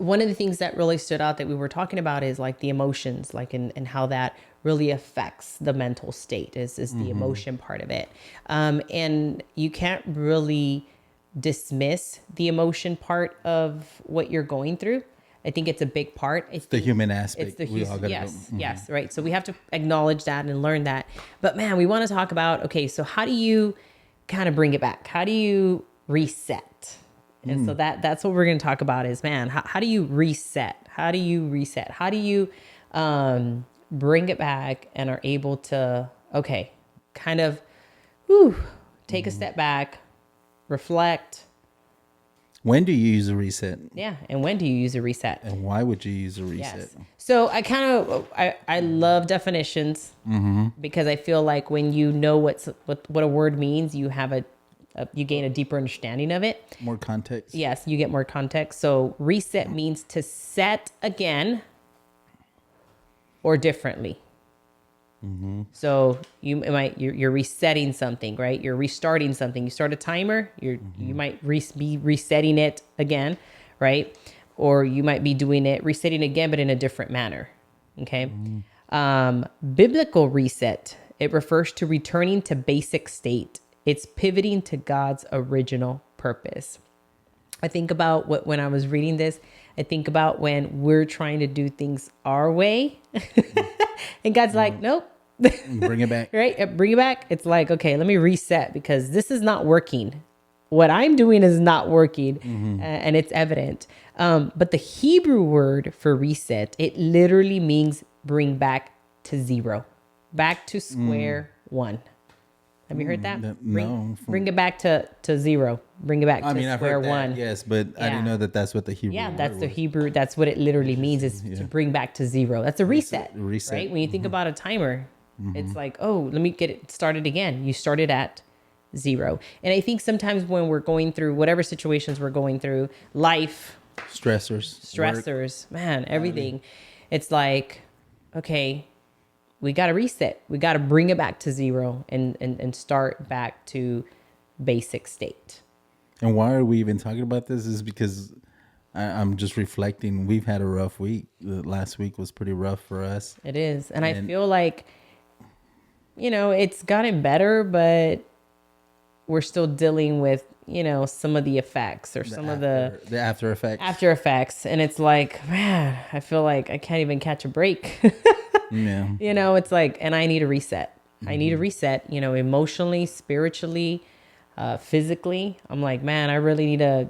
one of the things that really stood out that we were talking about is like the emotions, like and how that really affects the mental state is the emotion part of it. And you can't really dismiss the emotion part of what you're going through. I think it's a big part. It's the human aspect. It's the human, yes, right. So we have to acknowledge that and learn that. But man, we want to talk about, okay, so how do you kind of bring it back? How do you reset? And so that's what we're going to talk about is, man, how do you reset? How do you reset? How do you bring it back and are able to, okay, kind of take a step back, reflect. When do you use a reset? Yeah. And when do you use a reset? And why would you use a reset? Yes. So I love definitions because I feel like when you know what a word means, you have you gain a deeper understanding of it. More context. Yes, you get more context. So reset means to set again or differently. So you're resetting something, right? You're restarting something. You start a timer. You might be resetting it again, right? Or you might be doing it resetting again, but in a different manner. Okay. Biblical reset. It refers to returning to basic state. It's pivoting to God's original purpose. I think about when I was reading this, I think about when we're trying to do things our way and God's like, nope. Bring it back. Right? Bring it back. It's like, okay, let me reset because this is not working. What I'm doing is not working and it's evident. But the Hebrew word for reset, it literally means bring back to zero, back to square one. Have you heard that? No. Bring it back to zero. Bring it back to I've square heard that, one. yes, but I didn't know that that's what the Hebrew Yeah, word that's the was. Hebrew. That's what it literally means is to bring back to zero. That's a reset. Reset. Right? When you think about a timer, it's like, oh, let me get it started again. You started at zero. And I think sometimes when we're going through whatever situations we're going through, life, stressors, man, everything, it's like, okay, we got to reset. We got to bring it back to zero and start back to basic state. And why are we even talking about this is because I'm just reflecting. We've had a rough week. The last week was pretty rough for us. It is. And I feel like, it's gotten better, but we're still dealing with, some of the effects or some of the after effects. After effects. And it's like, man, I feel like I can't even catch a break. Yeah. It's like, and I need a reset. I need a reset, emotionally, spiritually, physically. I'm like, man, I really need to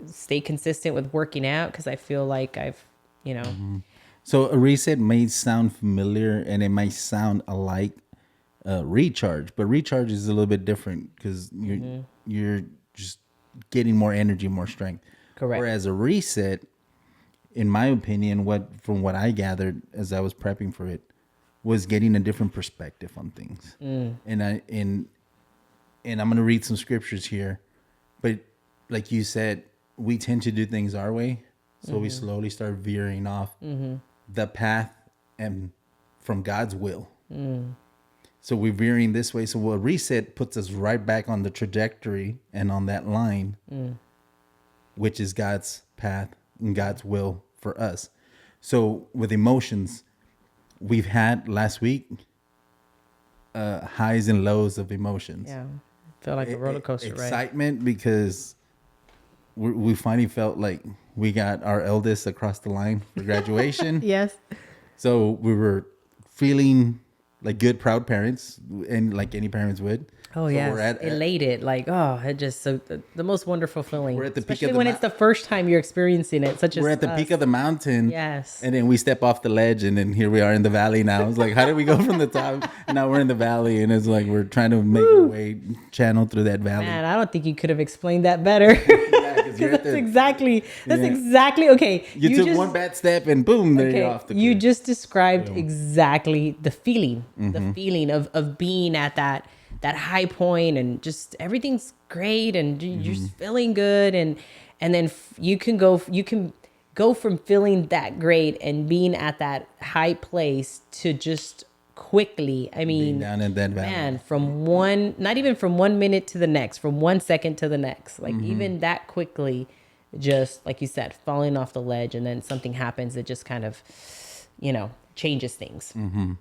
stay consistent with working out because I feel like I've. So a reset may sound familiar and it might sound alike recharge, but recharge is a little bit different because you're just getting more energy, more strength. Correct. Whereas a reset, in my opinion, from what I gathered as I was prepping for it, was getting a different perspective on things. And I'm going to read some scriptures here, but like you said, we tend to do things our way. So we slowly start veering off the path and from God's will. So we're veering this way. So a reset puts us right back on the trajectory and on that line, which is God's path and God's will for us. So with emotions, we've had last week highs and lows of emotions. Yeah, felt like a roller coaster, right? Excitement because we finally felt like we got our eldest across the line for graduation. Yes. So we were feeling like good, proud parents, and like any parents would. Oh, so yeah. Elated. Like, it just so the most wonderful feeling. We're at the peak especially of the when it's the first time you're experiencing it. We're at the peak of the mountain. Yes. And then we step off the ledge, and then here we are in the valley now. It's like, how did we go from the top? And now we're in the valley, and it's like we're trying to make our way channel through that valley. Man, I don't think you could have explained that better. That's exactly okay. You took one bad step and boom, there you're off the cliff. You just described exactly the feeling, the feeling of being at that high point and just everything's great and you're just feeling good and then you can go from feeling that great and being at that high place to just quickly, I mean, down in that valley. Man, not even from 1 minute to the next, from 1 second to the next, like even that quickly, just like you said, falling off the ledge, and then something happens that just kind of, changes things. Mm-hmm.